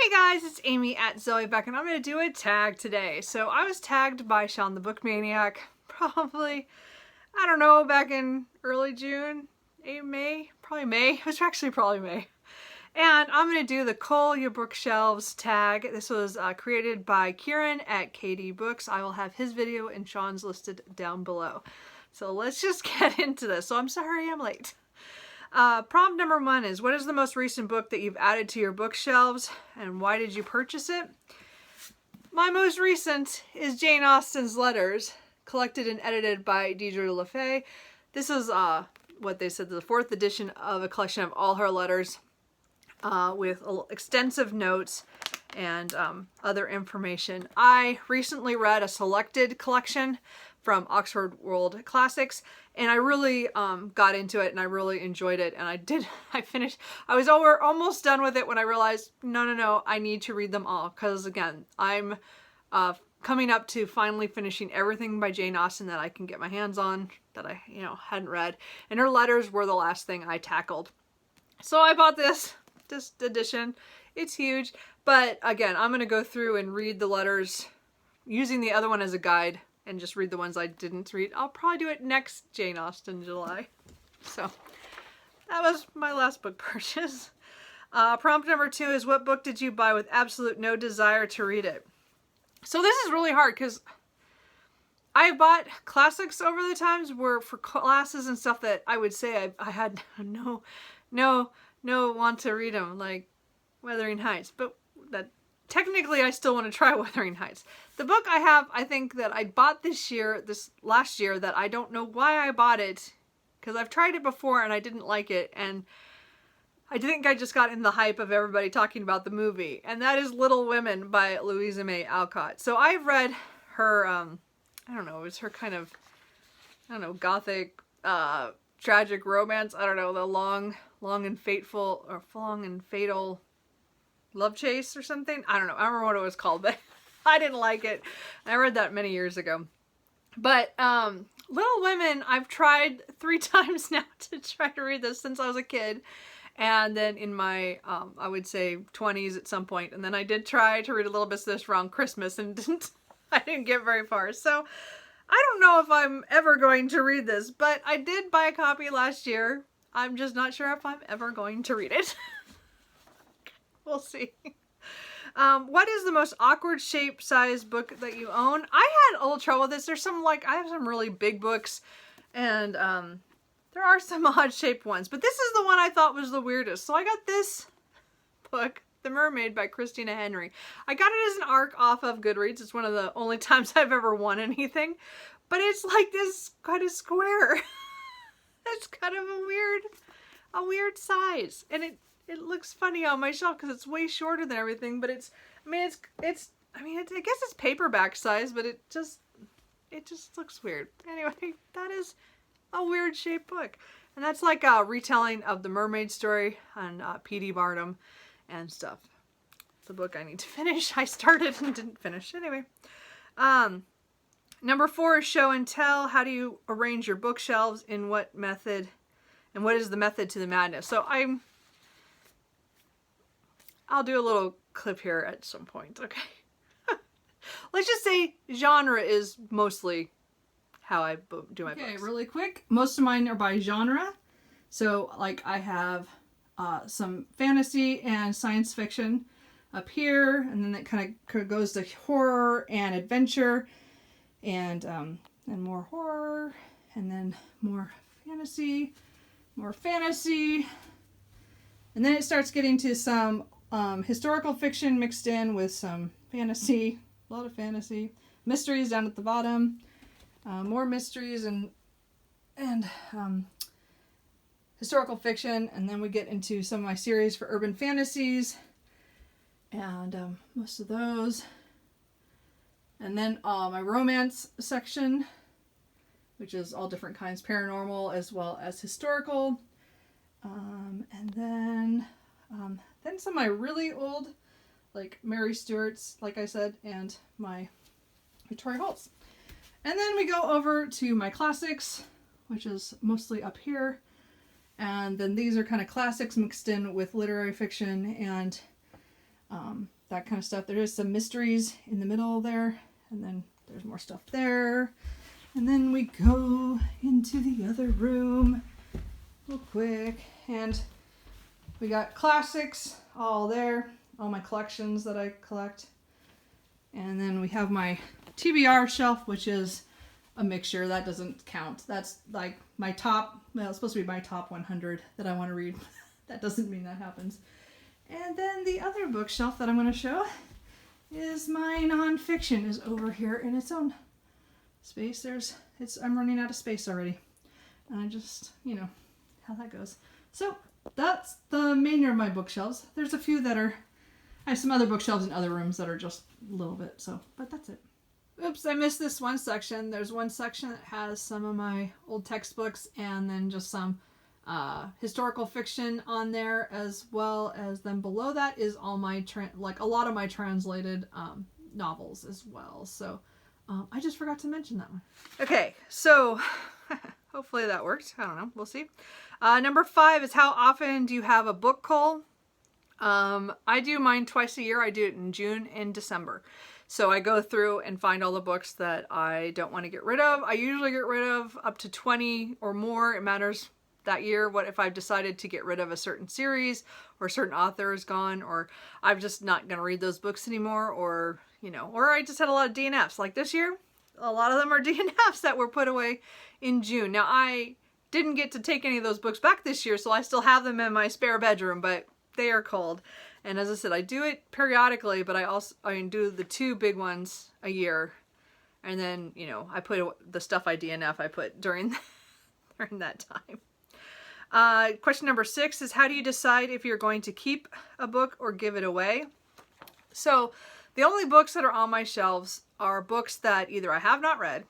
Hey guys, it's Amy at Zoe Beck, and I'm going to do a tag today. So I was tagged by Sean the Book Maniac, probably, I don't know, back in early June, May, probably May. It was actually probably May. And I'm going to do the Cull Ya Bookshelves tag. This was created by Kieran at KD Books. I will have his video and Sean's listed down below. So let's just get into this. So I'm sorry I'm late. Prompt number 1 is, what is the most recent book that you've added to your bookshelves and why did you purchase it? My most recent is Jane Austen's Letters, collected and edited by Deidre LaFay. This is what they said, the 4th edition of a collection of all her letters with extensive notes and other information. I recently read a selected collection from Oxford World Classics, and I really got into it and I really enjoyed it, and I was almost done with it when I realized no, I need to read them all, because again, I'm coming up to finally finishing everything by Jane Austen that I can get my hands on that I hadn't read, and her letters were the last thing I tackled. So I bought this edition. It's huge, but again, I'm gonna go through and read the letters using the other one as a guide and just read the ones I didn't read. I'll probably do it next Jane Austen July. So that was my last book purchase. Prompt number 2 is, what book did you buy with absolute no desire to read it? So this is really hard because I bought classics over the times where for classes and stuff that I would say I had no want to read them, like Wuthering Heights, but that technically I still want to try Wuthering Heights. The book I think that I bought this last year that I don't know why I bought it, because I've tried it before and I didn't like it, and I think I just got in the hype of everybody talking about the movie, and that is Little Women by Louisa May Alcott. So I've read her, I don't know, it was her kind of, I don't know, gothic, tragic romance, I don't know, the long and fatal love chase or something. I don't know. I don't remember what it was called, but I didn't like it. I read that many years ago. But Little Women, I've tried 3 times now to try to read this since I was a kid. And then in my, I would say 20s at some point. And then I did try to read a little bit of this around Christmas and I didn't get very far. So I don't know if I'm ever going to read this, but I did buy a copy last year. I'm just not sure if I'm ever going to read it. We'll see. What is the most awkward shape size book that you own? I had a little trouble with this. There's some, I have some really big books, and there are some odd shaped ones, but this is the one I thought was the weirdest. So I got this book, The Mermaid by Christina Henry. I got it as an ARC off of Goodreads. It's one of the only times I've ever won anything, but it's like this kind of square. It's kind of a weird size, and it looks funny on my shelf because it's way shorter than everything, but I guess it's paperback size, but it just looks weird. Anyway, that is a weird shaped book. And that's like a retelling of the Mermaid story on P.D. Barnum and stuff. The book I need to finish. I started and didn't finish. Anyway. Number 4 is show and tell. How do you arrange your bookshelves? In what method? And what is the method to the madness? So I'll do a little clip here at some point, okay? Let's just say genre is mostly how I do my books. Okay, really quick. Most of mine are by genre. So, I have some fantasy and science fiction up here, and then it kind of goes to horror and adventure, and more horror, and then more fantasy, and then it starts getting to some historical fiction mixed in with some fantasy, a lot of fantasy, mysteries down at the bottom, more mysteries and historical fiction, and then we get into some of my series for urban fantasies, and most of those, and then my romance section, which is all different kinds, paranormal as well as historical, and then some of my really old, like Mary Stuart's, like I said, and my Victoria Holt's. And then we go over to my classics, which is mostly up here. And then these are kind of classics mixed in with literary fiction and that kind of stuff. There is some mysteries in the middle there, and then there's more stuff there. And then we go into the other room real quick, and we got classics all there, all my collections that I collect. And then we have my TBR shelf, which is a mixture. That doesn't count. That's like my top, well, it's supposed to be my top 100 that I want to read. That doesn't mean that happens. And then the other bookshelf that I'm going to show is my nonfiction is over here in its own space. I'm running out of space already. And I just, you know, how that goes. So that's the main of my bookshelves. There's a few that are, I have some other bookshelves in other rooms that are just a little bit, so, but that's it. Oops, I missed this one section. There's one section that has some of my old textbooks and then just some historical fiction on there, as well as then below that is all my, like a lot of my translated novels as well. So I just forgot to mention that one. Okay, so hopefully that worked. I don't know. We'll see. Number 5 is how often do you have a book cull? I do mine twice a year. I do it in June and December. So I go through and find all the books that I don't want to get rid of. I usually get rid of up to 20 or more. It matters that year. What if I've decided to get rid of a certain series or a certain author is gone, or I'm just not going to read those books anymore, or, you know, or I just had a lot of DNFs. Like this year, a lot of them are DNFs that were put away in June. Now, I didn't get to take any of those books back this year, so I still have them in my spare bedroom, but they are culled. And as I said, I do it periodically, but I do the 2 big ones a year. And then, you know, I put the stuff I DNF I put during that time. Question number 6 is how do you decide if you're going to keep a book or give it away? So the only books that are on my shelves are books that either I have not read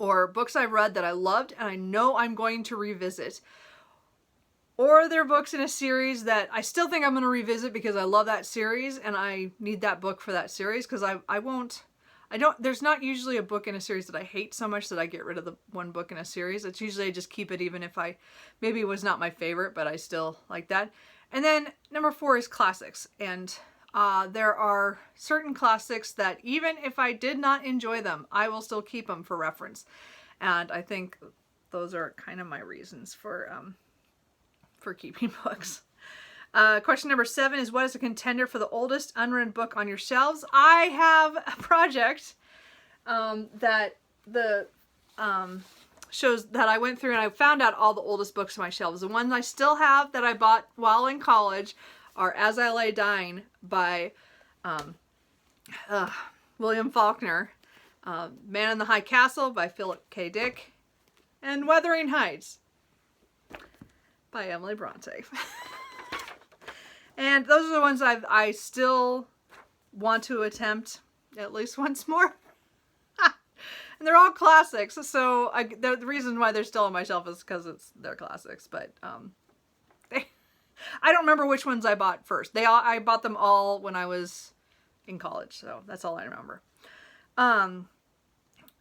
or books I've read that I loved and I know I'm going to revisit. Or they're books in a series that I still think I'm going to revisit because I love that series and I need that book for that series, because there's not usually a book in a series that I hate so much that I get rid of the one book in a series. It's usually I just keep it even if maybe it was not my favorite, but I still like that. And then number 4 is classics. And there are certain classics that even if I did not enjoy them, I will still keep them for reference. And I think those are kind of my reasons for keeping books. Question number 7 is what is a contender for the oldest unread book on your shelves? I have a project that shows that I went through and I found out all the oldest books on my shelves. The ones I still have that I bought while in college are As I Lay Dying by William Faulkner, Man in the High Castle by Philip K. Dick, and Wuthering Heights by Emily Bronte. And those are the ones I still want to attempt at least once more. And they're all classics, so the reason why they're still on my shelf is because they're classics. But I don't remember which ones I bought first. I bought them all when I was in college, so that's all I remember.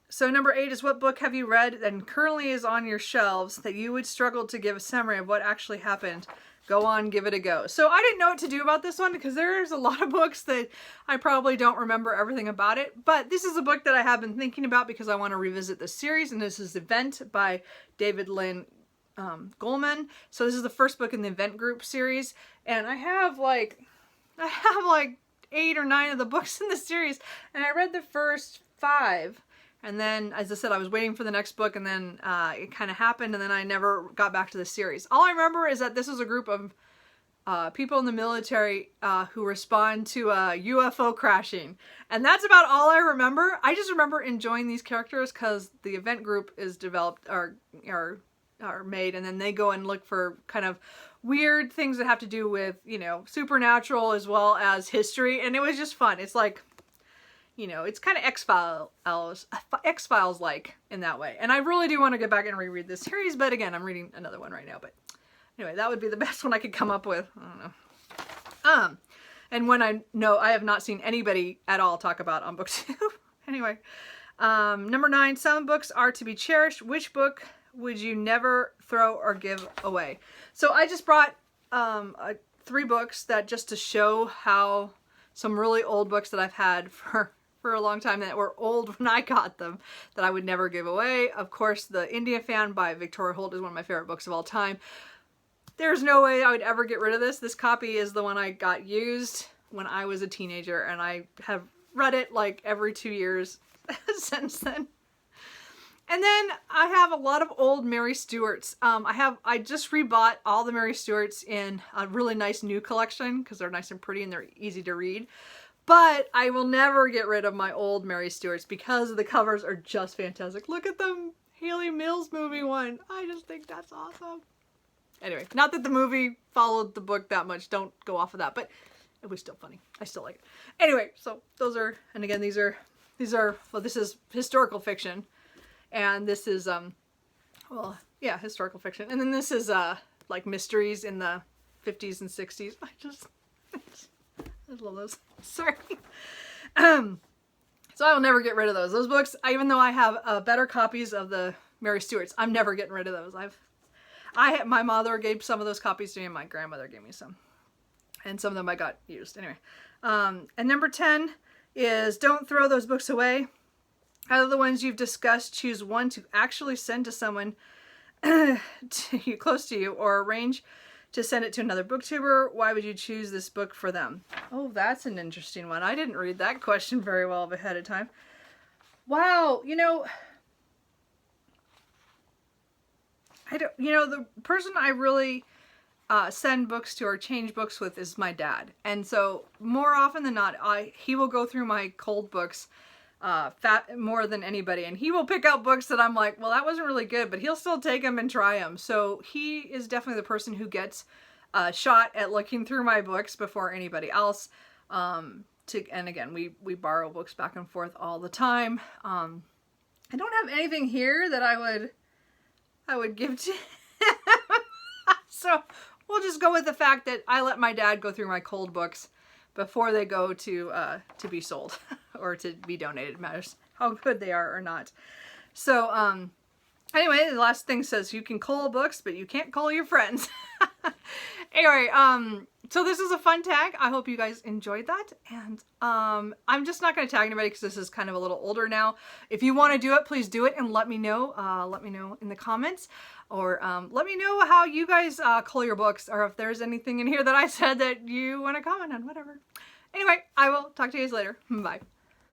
So number 8 is what book have you read and currently is on your shelves that you would struggle to give a summary of what actually happened? Go on, give it a go. So I didn't know what to do about this one because there's a lot of books that I probably don't remember everything about it. But this is a book that I have been thinking about because I want to revisit the series, and this is Event by David Lynn Goldman. So this is the first book in the Event Group series, and I have like 8 or 9 of the books in the series, and I read the first 5. And then, as I said, I was waiting for the next book, and then it kind of happened, and then I never got back to the series. All I remember is that this is a group of people in the military who respond to UFO crashing. And that's about all I remember. I just remember enjoying these characters because the event group is developed, are made, and then they go and look for kind of weird things that have to do with, you know, supernatural as well as history. And it was just fun. It's like, you know, it's kind of X-Files like in that way. And I really do want to get back and reread this series, but again, I'm reading another one right now. But anyway, that would be the best one I could come up with. I don't know. And when I know I have not seen anybody at all talk about on BookTube. Anyway, number 9, some books are to be cherished. Which book would you never throw or give away? So I just brought 3 books that just to show how some really old books that I've had for a long time that were old when I got them that I would never give away. Of course, The India Fan by Victoria Holt is one of my favorite books of all time. There's no way I would ever get rid of this. This copy is the one I got used when I was a teenager, and I have read it like every 2 years since then. And then I have a lot of old Mary Stuarts. I just rebought all the Mary Stuarts in a really nice new collection because they're nice and pretty and they're easy to read. But I will never get rid of my old Mary Stuarts because the covers are just fantastic. Look at the Haley Mills movie one. I just think that's awesome. Anyway, not that the movie followed the book that much. Don't go off of that, but it was still funny. I still like it. Anyway, so those are, and again, these are, well, this is historical fiction. And this is, well, yeah, historical fiction. And then this is, like mysteries in the 50s and 60s. I love those. Sorry. So I will never get rid of those. Those books, even though I have better copies of the Mary Stuarts, I'm never getting rid of those. My mother gave some of those copies to me and my grandmother gave me some. And some of them I got used. Anyway. And number 10 is don't throw those books away. Out of the ones you've discussed, choose one to actually send to someone close to you or arrange to send it to another booktuber. Why would you choose this book for them? Oh, that's an interesting one. I didn't read that question very well ahead of time. Wow, you know, the person I really send books to or change books with is my dad. And so more often than not, he will go through my cold books more than anybody, and he will pick out books that I'm like, well, that wasn't really good, but he'll still take them and try them. So he is definitely the person who gets a shot at looking through my books before anybody else. And again, we borrow books back and forth all the time. I don't have anything here that I would give to him. So we'll just go with the fact that I let my dad go through my cold books before they go to be sold or to be donated. It matters how good they are or not. So anyway, the last thing says you can cull books, but you can't cull your friends. Anyway, so this is a fun tag. I hope you guys enjoyed that. And I'm just not going to tag anybody because this is kind of a little older now. If you want to do it, please do it and let me know. Let me know in the comments. Or let me know how you guys cull your books, or if there's anything in here that I said that you want to comment on, whatever. Anyway, I will talk to you guys later. Bye.